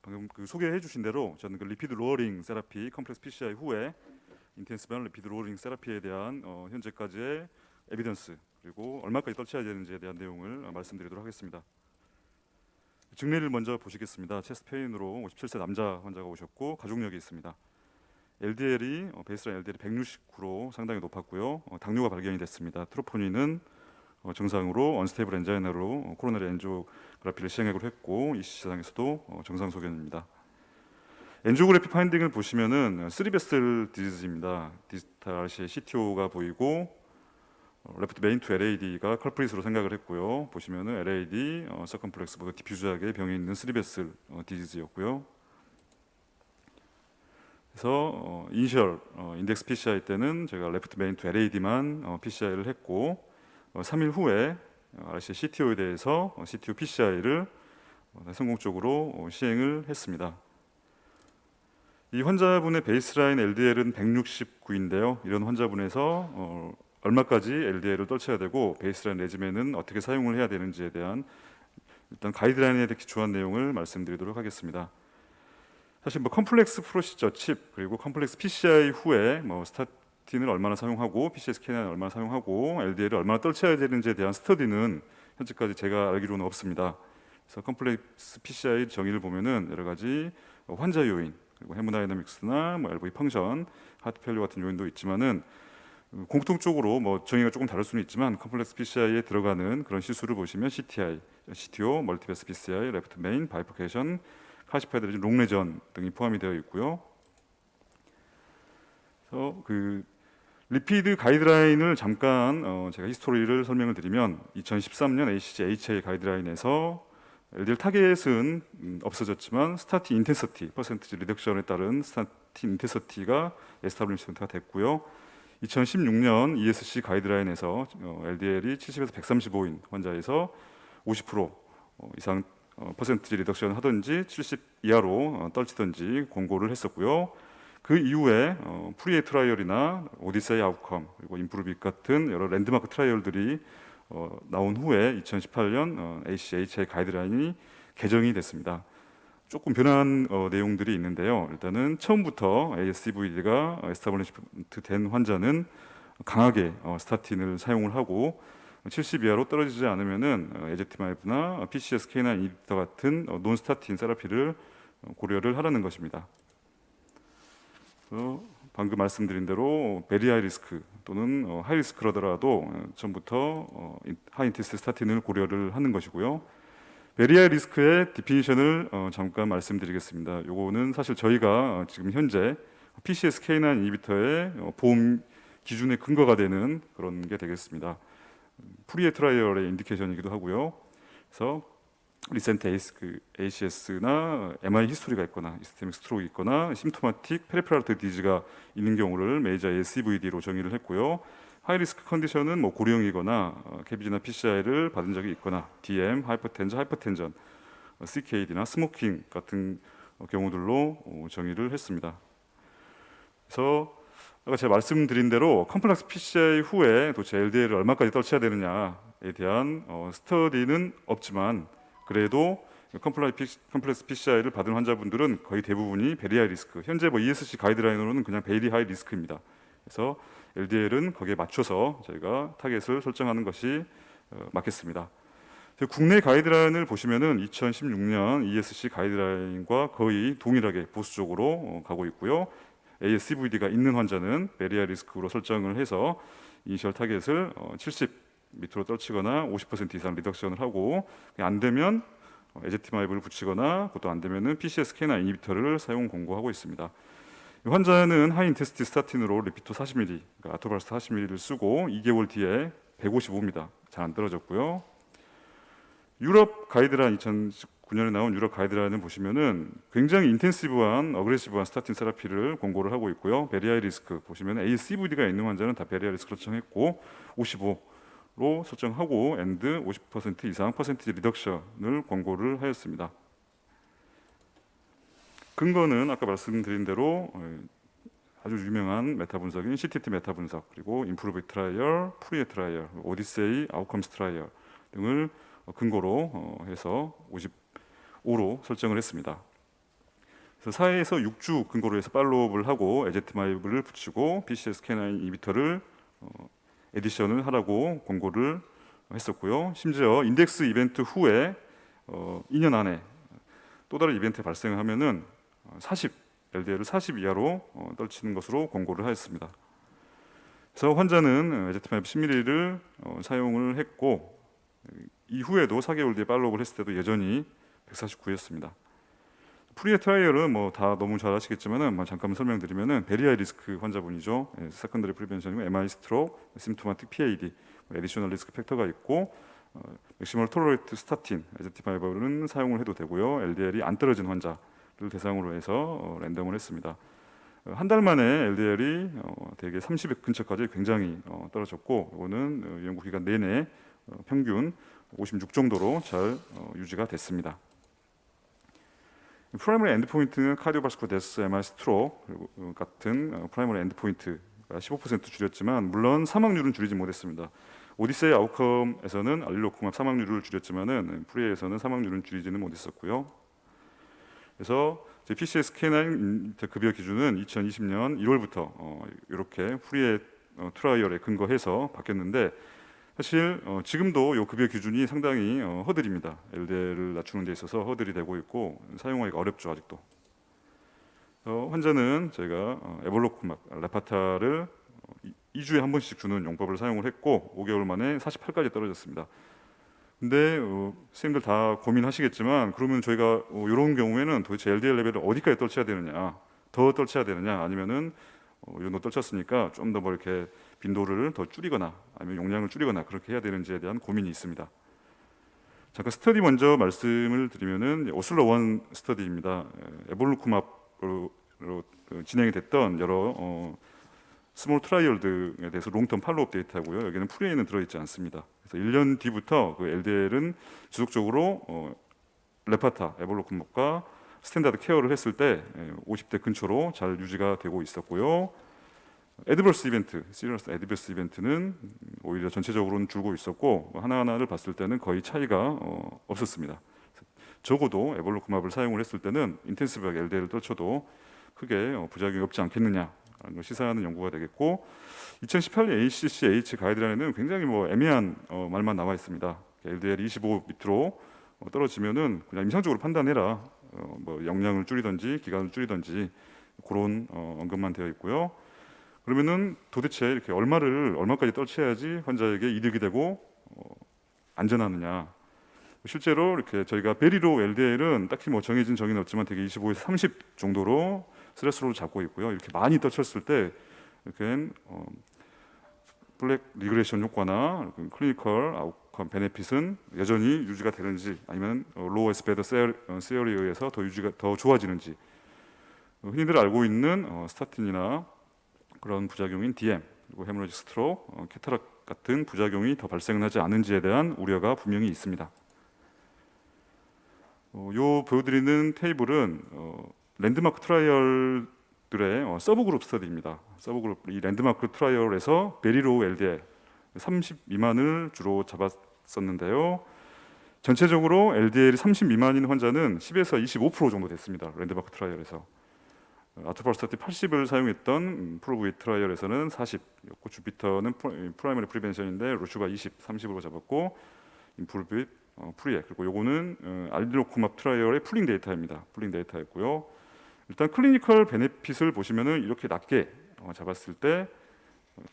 방금 그 소개해 주신 대로 저는 그 리피드 로어링 세라피 컴플렉스 PCI 후에 인텐시브한 리피드 로어링 세라피에 대한 현재까지의 에비던스 그리고 얼마까지 떨쳐야 되는지에 대한 내용을 말씀드리도록 하겠습니다. 증례를 먼저 보시겠습니다. 체스트 페인으로 57세 남자 환자가 오셨고 가족력이 있습니다. LDL이 베이스라인 LDL이 169로 상당히 높았고요. 당뇨가 발견이 됐습니다. 트로포닌은 정상으로 언스테이블 엔자이나로 코로나리 엔지오그래피를 시행하기로 했고 이 시장에서도 정상 소견입니다. 엔지오그래피 파인딩을 보시면은 3베슬 디지즈입니다. 디지털 RC의 CTO가 보이고 레프트 메인 투 LAD가 컬프릿으로 생각을 했고요. 보시면은 LAD 서컴플렉스 보다 디퓨즈하게 병이 있는 3베슬 디지즈였고요. 그래서 이니셜 인덱스 PCI 때는 제가 레프트 메인 투 LAD만 PCI를 했고 3일 후에 RC CTO에 대해서 CTO PCI를 성공적으로 시행을 했습니다. 이 환자분의 베이스라인 LDL은 169인데요. 이런 환자분에서 얼마까지 LDL을 떨쳐야 되고 베이스라인 레지멘은 어떻게 사용을 해야 되는지에 대한 일단 가이드라인에 기초한 내용을 말씀드리도록 하겠습니다. 사실 컴플렉스 프로시저 칩 그리고 컴플렉스 PCI 후에 스타틴을 얼마나 사용하고 PCSK9을 얼마나 사용하고 LDL을 얼마나 떨쳐야 되는지에 대한 스터디는 현재까지 제가 알기로는 없습니다. 그래서 컴플렉스 PCI 정의를 보면은 여러 가지 환자 요인 그리고 헤모다이너믹스나 LV 펑션, 하트 펠리어 같은 요인도 있지만은 공통적으로 정의가 조금 다를 수는 있지만 컴플렉스 PCI에 들어가는 그런 시수를 보시면 CTI, CTO, 멀티베스 PCI, 레프트 메인, 바이포케이션, 카시파이드 롱레전 등이 포함이 되어 있고요. 그래서 그 리피드 가이드라인을 잠깐 제가 히스토리를 설명을 드리면 2013년 ACG/HA 가이드라인에서 LDL 타겟은 없어졌지만 스타틴 인텐서티 퍼센티지 리덕션에 따른 스타틴 인텐서티가 에스타블리시먼트가 됐고요. 2016년 ESC 가이드라인에서 LDL이 70에서 135인 환자에서 50% 이상 퍼센티지 리덕션 하든지 70 이하로 떨치든지 권고를 했었고요. 그 이후에 프리에이 트라이얼이나 오디세이 아웃컴 그리고 인프루빅 같은 여러 랜드마크 트라이얼들이 나온 후에 2018년 ACHA 가이드라인이 개정이 됐습니다. 조금 변한 내용들이 있는데요. 일단은 처음부터 ASCVD가 에스타블리시먼트 된 환자는 강하게 스타틴을 사용을 하고 70 이하로 떨어지지 않으면은 에제티마이브나 PCSK9 이비터 같은 논스타틴 세라피를 고려를 하라는 것입니다. 방금 말씀드린 대로 베리 하이 리스크 또는 하이 리스크라더라도 처음부터 하이 인텐시티 스타틴을 고려를 하는 것이고요. 베리 하이 리스크의 디피니션을 잠깐 말씀드리겠습니다. 요거는 사실 저희가 지금 현재 PCSK9 이비터의 보험 기준의 근거가 되는 그런 게 되겠습니다. 프리에 트라이얼의 인디케이션이기도 하고요. 그래서 리센트 ACS나 MI 히스토리가 있거나 이스테믹 스트로크 있거나 심토마틱 페리페랄 디지가 있는 경우를 메이저 ASCVD로 정의를 했고요. 하이 리스크 컨디션은 고령이거나 캐비지나 PCI를 받은 적이 있거나 DM, 하이퍼텐전, CKD나 스모킹 같은 경우들로 정의를 했습니다. 그래서 아까 제가 말씀드린 대로 컴플렉스 PCI 후에 도대체 LDL을 얼마까지 떨쳐야 되느냐에 대한 스터디는 없지만 그래도 컴플렉스 PCI를 받은 환자분들은 거의 대부분이 베리 하이 리스크, 현재 ESC 가이드라인으로는 그냥 베리 하이 리스크입니다. 그래서 LDL은 거기에 맞춰서 저희가 타겟을 설정하는 것이 맞겠습니다. 국내 가이드라인을 보시면은 2016년 ESC 가이드라인과 거의 동일하게 보수적으로 가고 있고요. ASCVD가 있는 환자는 베리 하이 리스크로 설정을 해서 이니셜 타겟을 70 밑으로 떨치거나 50% 이상 리덕션을 하고 안 되면 에제티마이브를 붙이거나 그것도 안 되면은 PCSK9 이니비터를 사용 권고하고 있습니다. 환자는 하이 인텐시티 스타틴으로 리피토 40ml, 그러니까 아토발스타 40ml를 쓰고 2개월 뒤에 155입니다. 잘 안 떨어졌고요. 유럽 가이드라인 2019년에 나온 유럽 가이드라인을 보시면은 굉장히 인텐시브한 어그레시브한 스타틴 세라피를 권고를 하고 있고요. 베리 하이 리스크 보시면 ACVD가 있는 환자는 다 베리 하이 리스크 설정했고 55로 설정하고 엔드 50% 이상 퍼센티지 리덕션을 권고를 하였습니다. 근거는 아까 말씀드린 대로 아주 유명한 메타 분석인 CTT 메타 분석 그리고 인프루브 트라이얼, 프리에 트라이얼, 오디세이, 아웃컴스 트라이얼 등을 근거로 해서 55로 설정을 했습니다. 그래서 4에서 6주 근거로 해서 팔로우업을 하고 에제트마이브를 붙이고 PCSK9 이비터를 에디션을 하라고 권고를 했었고요. 심지어 인덱스 이벤트 후에 2년 안에 또 다른 이벤트 발생을 하면은 40 LDL을 40 이하로 떨치는 것으로 권고를 하였습니다. 그래서 환자는 에제트마이브 10ml를 사용을 했고 이후에도 4개월 뒤에 팔로우업을 했을 때도 여전히 149였습니다. 프리의 트라이얼은 뭐 다 너무 잘 아시겠지만은 잠깐 설명드리면은 베리 하이 리스크 환자분이죠. 세컨더리 프리벤션이고 MI 스트로크, 심토마틱 PAD, 에디셔널 리스크 팩터가 있고 맥시멀 톨러레이트 스타틴, 에제티마이버는 사용을 해도 되고요. LDL이 안 떨어진 환자를 대상으로 해서 랜덤을 했습니다. 한 달 만에 LDL이 대개 30 근처까지 굉장히 떨어졌고, 이거는 연구 기간 내내 평균 56 정도로 잘 유지가 됐습니다. 프라이머리 엔드포인트는 카디오바스쿨 데스, MI 스트로크 같은 프라이머리 엔드포인트가 15% 줄였지만 물론 사망률은 줄이지 못했습니다. 오디세이 아웃컴에서는 알릴로코맙 사망률을 줄였지만은 프리에서는 사망률은 줄이지는 못했었고요. 그래서 PCSK9 급여 기준은 2020년 1월부터 이렇게 프리의 트라이얼에 근거해서 바뀌었는데 사실 지금도 이 급여 기준이 상당히 허들입니다. LDL을 낮추는 데 있어서 허들이 되고 있고 사용하기가 어렵죠 아직도. 환자는 저희가 에볼로코맙, 레파타를 2주에 한 번씩 주는 용법을 사용을 했고 5개월 만에 48까지 떨어졌습니다. 근데 선생님들 다 고민하시겠지만 그러면 저희가 이런 경우에는 도대체 LDL 레벨을 어디까지 떨쳐야 되느냐, 더 떨쳐야 되느냐, 아니면은 이 정도 떨쳤으니까 좀 더 뭐 이렇게 빈도를 더 줄이거나 아니면 용량을 줄이거나 그렇게 해야 되는지에 대한 고민이 있습니다. 잠깐 스터디 먼저 말씀을 드리면은 오슬러 원 스터디입니다. 에볼루코맙으로 진행이 됐던 여러 스몰 트라이얼 등에 대해서 롱텀 팔로우업 데이터고요. 여기는 프리에는 들어있지 않습니다. 그래서 1년 뒤부터 그 LDL은 지속적으로 레파타, 에볼루코맙과 스탠다드 케어를 했을 때 50대 근처로 잘 유지가 되고 있었고요. 애드버스 이벤트, 시리어스 애드버스 이벤트는 오히려 전체적으로는 줄고 있었고 하나하나를 봤을 때는 거의 차이가 없었습니다. 적어도 에볼루코맙을 사용을 했을 때는 인텐시브하게 LDL을 떨쳐도 크게 부작용이 없지 않겠느냐라는 걸 시사하는 연구가 되겠고 2018년 ACC/H 가이드라인에는 굉장히 애매한 말만 나와 있습니다. LDL이 25 밑으로 떨어지면은 그냥 임상적으로 판단해라. 영량을 줄이든지 기간을 줄이든지 그런 언급만 되어 있고요. 그러면은 도대체 이렇게 얼마까지 떨쳐야지 환자에게 이득이 되고 안전하느냐? 실제로 이렇게 저희가 베리로 LDL은 딱히 정해진 정의는 없지만 되게 25에서 30 정도로 스레스로 잡고 있고요. 이렇게 많이 떨쳤을 때 이렇게 블랙 리그레션 효과나 클리니컬 아웃컴 베네핏은 여전히 유지가 되는지 아니면 로우 에스 베더 세어리에 의해서 더 좋아지는지 흔히들 알고 있는 스타틴이나 그런 부작용인 DM 그리고 헤모로직 스트로크, 캐타락 같은 부작용이 더 발생하지 않은지에 대한 우려가 분명히 있습니다. 요 보여드리는 테이블은 랜드마크 트라이얼들의 서브그룹 스터디입니다. 서브그룹 이 랜드마크 트라이얼에서 베리로우 LDL 30 미만을 주로 잡았었는데요. 전체적으로 LDL이 30 미만인 환자는 10에서 25% 정도 됐습니다. 랜드마크 트라이얼에서. 아토팔스타틴 80을 사용했던 프로브이 트라이얼에서는 40였고 주피터는 프라이머리 프리벤션인데 로슈가 20, 30으로 잡았고 임프루브 프리에 그리고 요거는 알릴로코맙 트라이얼의 풀링 데이터입니다. 풀링 데이터였고요. 일단 클리니컬 베네핏을 보시면은 이렇게 낮게 잡았을 때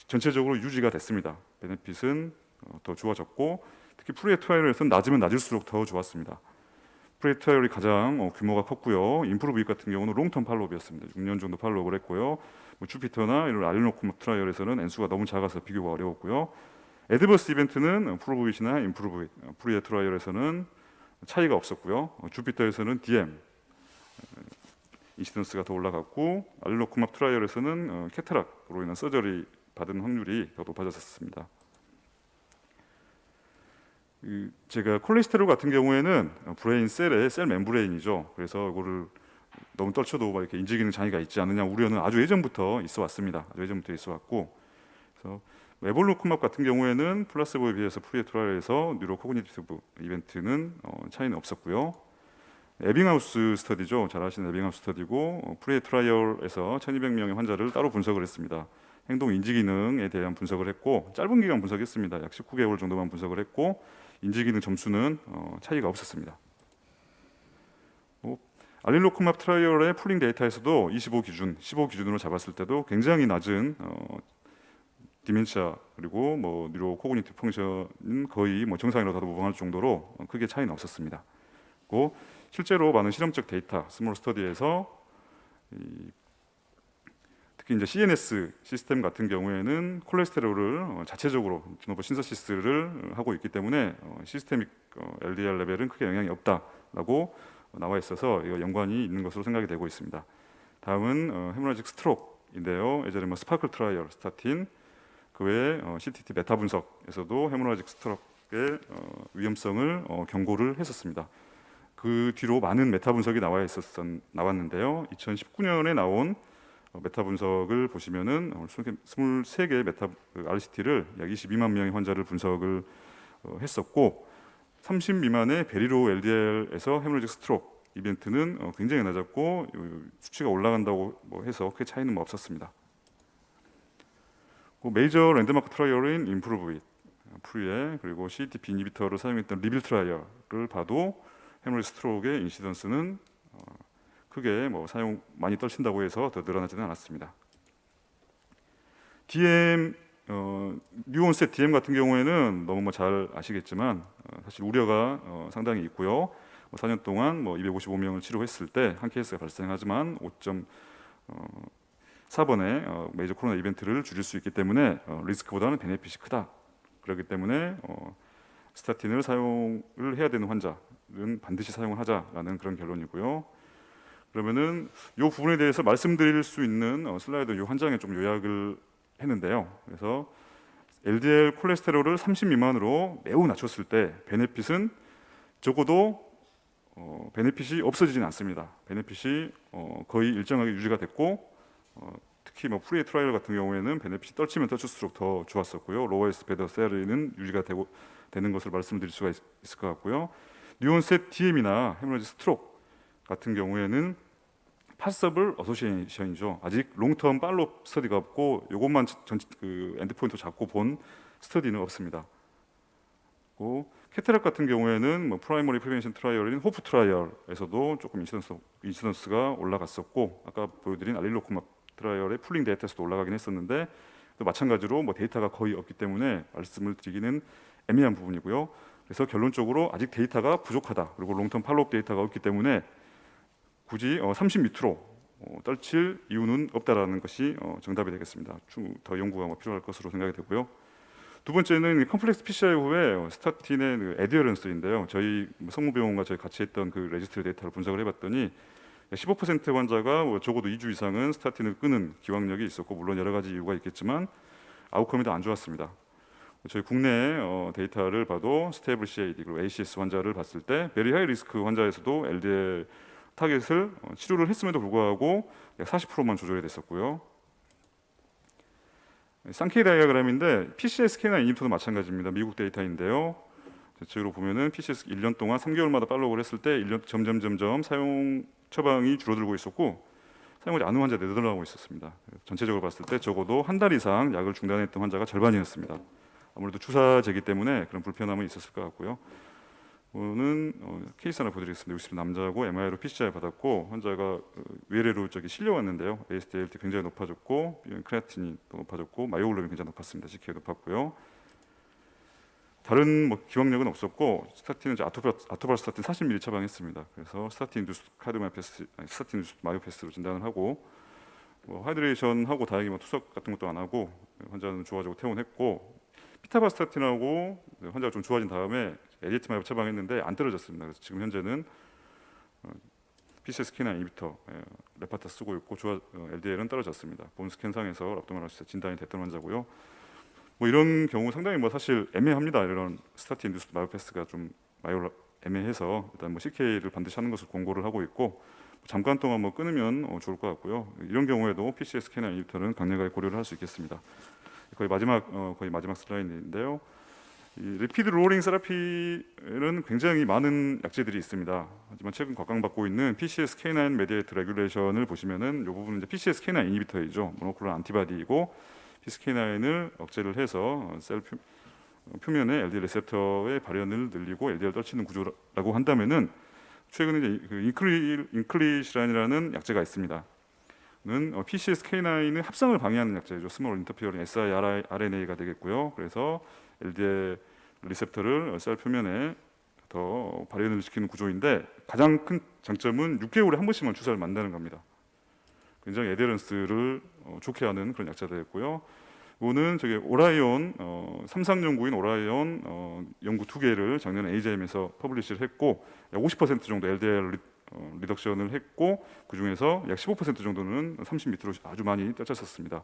전체적으로 유지가 됐습니다. 베네핏은 더 좋아졌고 특히 프리에 트라이얼에서는 낮으면 낮을수록 더 좋았습니다. 프리에 트라이얼이 가장 규모가 컸고요. 임프루브 같은 경우는 롱텀 팔로우업이었습니다. 6년 정도 팔로우업을 했고요. 주피터나 이런 알릴로코맙 트라이얼에서는 N수가 너무 작아서 비교가 어려웠고요. 애드버스 이벤트는 프로브잇이나 임프루브 프리에 트라이얼에서는 차이가 없었고요. 주피터에서는 DM 인시던스가 더 올라갔고 알릴로코맙 트라이얼에서는 캐타락으로 인한 서저리 받은 확률이 더 높아졌습니다. 제가 콜레스테롤 같은 경우에는 브레인 셀의 셀 멤브레인이죠. 그래서 이거를 너무 떨쳐도 이렇게 인지 기능 장애가 있지 않느냐 우려는 아주 예전부터 있어 왔습니다. 아주 예전부터 있어 왔고, 그래서 에볼루코맙 같은 경우에는 플라세보에 비해서 프리에 트라이얼에서 뉴로 코그니티브 이벤트는 차이는 없었고요. 에빙하우스 스터디죠. 잘 아시는 에빙하우스 스터디고 프리 트라이얼에서 1,200명의 환자를 따로 분석을 했습니다. 행동 인지 기능에 대한 분석을 했고 짧은 기간 분석했습니다. 약 19개월 정도만 분석을 했고 인지 기능 점수는 차이가 없었습니다. 알릴로크맙 트라이얼의 풀링 데이터에서도 25 기준, 15 기준으로 잡았을 때도 굉장히 낮은 디멘시아 그리고 뭐 뉴로 코그니티브 펑션은 거의 뭐 정상이라도 무방할 정도로 크게 차이는 없었습니다. 고 실제로 많은 실험적 데이터, 스몰 스터디에서 특히 이제 CNS 시스템 같은 경우에는 콜레스테롤을 자체적으로 드노버 신서시스를 하고 있기 때문에 시스테믹 LDL 레벨은 크게 영향이 없다라고 나와 있어서 이거 연관이 있는 것으로 생각이 되고 있습니다. 다음은 헤모라직 스트로크인데요. 예전에 뭐 스파클 트라이얼 스타틴 그 외에 CTT 메타 분석에서도 헤모라직 스트로크의 위험성을 경고를 했었습니다. 그 뒤로 많은 메타 분석이 나왔는데요. 2019년에 나온 메타 분석을 보시면은 23개의 메타 RCT를 약 22만 명의 환자를 분석을 했었고 30 미만의 베리로 LDL에서 헤모라직 스트로크 이벤트는 굉장히 낮았고 수치가 올라간다고 해서 크게 차이는 뭐 없었습니다. 메이저 랜드마크 트라이얼인 임프루브잇, 프리에 그리고 CETP 이니비터를 사용했던 리빌 트라이얼을 봐도 헤모라직 스트로크의 인시던스는 크게 뭐 사용 많이 떨친다고 해서 더 늘어나지는 않았습니다. DM 뉴온셋 DM 같은 경우에는 너무 뭐 잘 아시겠지만 사실 우려가 상당히 있고요. 4년 동안 255명을 치료했을 때 한 케이스가 발생하지만 5.4번의 메이저 코로나 이벤트를 줄일 수 있기 때문에 리스크보다는 베네핏이 크다. 그렇기 때문에 스타틴을 사용을 해야 되는 환자는 반드시 사용을 하자라는 그런 결론이고요. 그러면은 이 부분에 대해서 말씀드릴 수 있는 슬라이드 이 한 장에 좀 요약을 했는데요. 그래서 LDL 콜레스테롤을 30 미만으로 매우 낮췄을 때 베네핏은 적어도 베네핏이 없어지진 않습니다. 베네핏이 거의 일정하게 유지가 됐고 특히 뭐 프리 트라이얼 같은 경우에는 베네핏이 떨치면 떨칠수록 더 좋았었고요. 로어에스트 베더 세리는 유지가 되는 것을 말씀드릴 수가 있을 것 같고요. 뉴온셋 DM이나 헤모라직 스트로크 같은 경우에는 파서블 어소시에이션이죠. 아직 롱텀 팔로업 스터디가 없고 이것만 엔드포인트 잡고 본 스터디는 없습니다. 캐트락 같은 경우에는 뭐 프라이머리 프리벤션 트라이얼인 호프 트라이얼에서도 조금 인시던스가 올라갔었고 아까 보여드린 알릴로크맙 트라이얼의 풀링 데이터에서도 올라가긴 했었는데 또 마찬가지로 뭐 데이터가 거의 없기 때문에 말씀을 드리기는 애매한 부분이고요. 그래서 결론적으로 아직 데이터가 부족하다. 그리고 롱텀 팔로업 데이터가 없기 때문에 굳이 30 밑으로 떨칠 이유는 없다라는 것이 정답이 되겠습니다. 더 연구가 필요할 것으로 생각이 되고요. 두 번째는 컴플렉스 PCI 후에 스타틴의 에디어런스인데요. 저희 성모병원과 저희 같이 했던 그 레지스트리 데이터를 분석을 해봤더니 15% 환자가 적어도 2주 이상은 스타틴을 끄는 기왕력이 있었고 물론 여러 가지 이유가 있겠지만 아웃컴이 더 안 좋았습니다. 저희 국내 데이터를 봐도 스테이블 CAD 그리고 ACS 환자를 봤을 때 베리 하이 리스크 환자에서도 LDL 타겟을 치료를 했음에도 불구하고 약 40%만 조절이 됐었고요. 쌍케이 다이아그램인데 PCSK9 이니비터도 마찬가지입니다. 미국 데이터인데요. 저쪽으로 보면은 PCS 1년 동안 3개월마다 팔로우를 했을 때 1년 점점 사용 처방이 줄어들고 있었고 사용하지 않은 환자 늘어나고 있었습니다. 전체적으로 봤을 때 적어도 한 달 이상 약을 중단했던 환자가 절반이었습니다. 아무래도 주사제기 때문에 그런 불편함은 있었을 것 같고요. 는 케이스 하나 보여드리겠습니다. 60 남자고 MRI로 PCR 받았고 환자가 외래로 실려왔는데요. AST/ALT 굉장히 높아졌고 크레아틴이 높아졌고 마이오글로빈 굉장히 높았습니다. CK 높았고요. 다른 기왕력은 없었고 스타틴은 아토발스타틴 40ml 처방했습니다. 그래서 스타틴 인두스 카르디오마이오패스, 스타틴 인두스 마이오패스로 진단을 하고 하이드레이션 하고 다행히 투석 같은 것도 안 하고 환자는 좋아지고 퇴원했고 피타바스타틴하고 환자가 좀 좋아진 다음에 에디티마이브 처방했는데 안 떨어졌습니다. 그래서 지금 현재는 PCSK9 이니비터 레파타 쓰고 있고 LDL은 떨어졌습니다. 본 스캔상에서 랍도마라시스 진단이 됐던 환자고요. 이런 경우 상당히 사실 애매합니다. 이런 스타틴 인두스 마이오패스가 좀 애매해서 일단 CK를 반드시 하는 것을 권고를 하고 있고 잠깐 동안 끊으면 좋을 것 같고요. 이런 경우에도 PCSK9 이니비터는 강력하게 고려를 할 수 있겠습니다. 거의 마지막 슬라이드인데요. 이 리피드 로링 세라피는 굉장히 많은 약제들이 있습니다. 하지만 최근 곽강받고 있는 PCSK9 메디에이트 레귤레이션을 보시면은 이 부분은 이제 PCSK9 이니비터이죠. 모노클론 안티바디이고 PCSK9을 억제를 해서 셀 표면에 LDL 레셉터의 발현을 늘리고 LDL 떨치는 구조라고 한다면은 최근에 이제 그 인클리시란이라는 약제가 있습니다. 는 PCSK9의 합성을 방해하는 약제죠. 스몰 인터피어링 siRNA가 되겠고요. 그래서 LDL 리셉터를 셀 표면에 더 발현을 시키는 구조인데 가장 큰 장점은 6개월에 한 번씩만 주사를 만다는 겁니다. 굉장히 에데런스를 좋게 하는 그런 약자되었고요. 이거는 저기 오라이온 삼상 연구인 오라이온 연구 2개를 작년에 AJM에서 퍼블리시를 했고 약 50% 정도 LDL 리덕션을 했고 그 중에서 약 15% 정도는 30m로 아주 많이 떨쳤었습니다.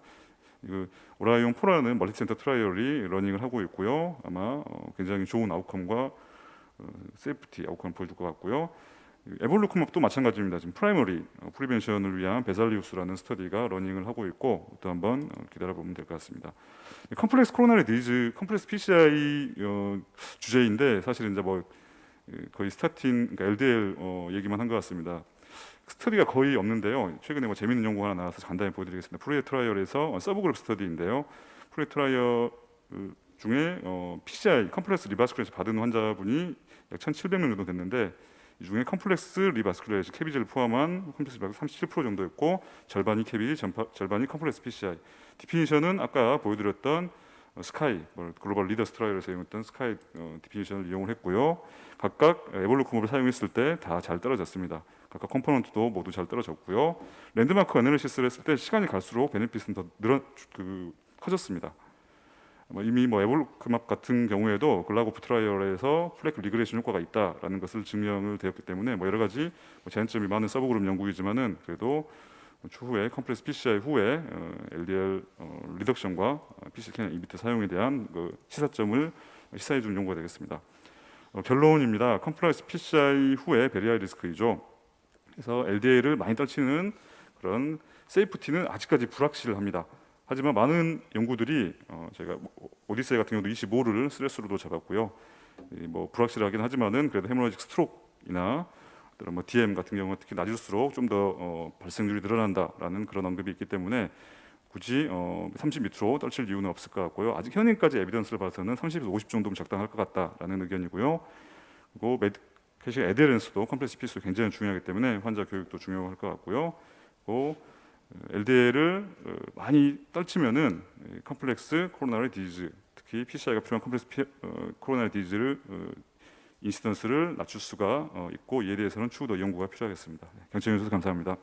그 오라이온 4라는 멀티센터 트라이얼이 러닝을 하고 있고요. 아마 굉장히 좋은 아웃컴과 세이프티 아웃컴을 보여줄 것 같고요. 에볼루크맙도 마찬가지입니다. 지금 프라이머리 프리벤션을 위한 베살리우스라는 스터디가 러닝을 하고 있고 또 한번 기다려보면 될 것 같습니다. 컴플렉스 코로나리 디즈, 컴플렉스 PCI 주제인데 사실은 이제 뭐 거의 스타틴, 그러니까 LDL 얘기만 한 것 같습니다. 스터디가 거의 없는데요. 최근에 뭐 재밌는 연구가 하나 나와서 간단히 보여드리겠습니다. 프리에 트라이얼에서 서브그룹 스터디인데요. 프리에 트라이얼 중에 PCI 컴플렉스 리바스큘레이션 받은 환자분이 약 1,700명 정도 됐는데 이 중에 컴플렉스 리바스큘레이션 캐비제를 포함한 컴플렉스 리바스큘레이션 37% 정도였고 절반이 캐비, 절반이 컴플렉스 PCI. 디피니션은 아까 보여드렸던 스카이 글로벌 리더스 트라이얼에서 사용했던 스카이 디피니션을 이용을 했고요. 각각 에볼루크몹을 사용했을 때 다 잘 떨어졌습니다. 각각 컴포넌트도 모두 잘 떨어졌고요. 랜드마크 애널리시스를 했을 때 시간이 갈수록 베네핏은 더 커졌습니다. 이미 에볼루크맙 같은 경우에도 글라고프 트라이얼에서 플래크 리그레이션 효과가 있다라는 것을 증명을 되었기 때문에 여러 가지 제한점이 많은 서브그룹 연구이지만은 그래도 추후에 컴플렉스 PCI 후에 LDL 리덕션과 PCSK9 이비터 사용에 대한 시사점을 시사해 준 연구가 되겠습니다. 결론입니다. 컴플렉스 PCI 후에 베리아이 리스크이죠. 그래서 LDL을 많이 떨치는 그런 세이프티는 아직까지 불확실합니다. 하지만 많은 연구들이 제가 오디세이 같은 경우도 25를 스트레스로도 잡았고요. 불확실하긴 하지만은 그래도 헤모라직 스트로크이나 DM 같은 경우 특히 낮을수록 좀 더 발생률이 늘어난다라는 그런 언급이 있기 때문에 굳이 30m로 떨칠 이유는 없을 것 같고요. 아직 현행까지 에비던스를 봐서는 30에서 50 정도면 적당할 것 같다라는 의견이고요. 그리고 메디케이션 에데런스도 컴플렉스 피스도 굉장히 중요하기 때문에 환자 교육도 중요할 것 같고요. 그리고 LDL을 많이 떨치면은 컴플렉스 코로나리 디지즈, 특히 PCI가 필요한 컴플렉스 코로나리 디지즈를 인시던스를 낮출 수가 있고 이에 대해서는 추후 더 연구가 필요하겠습니다. 경청해 주셔서 감사합니다.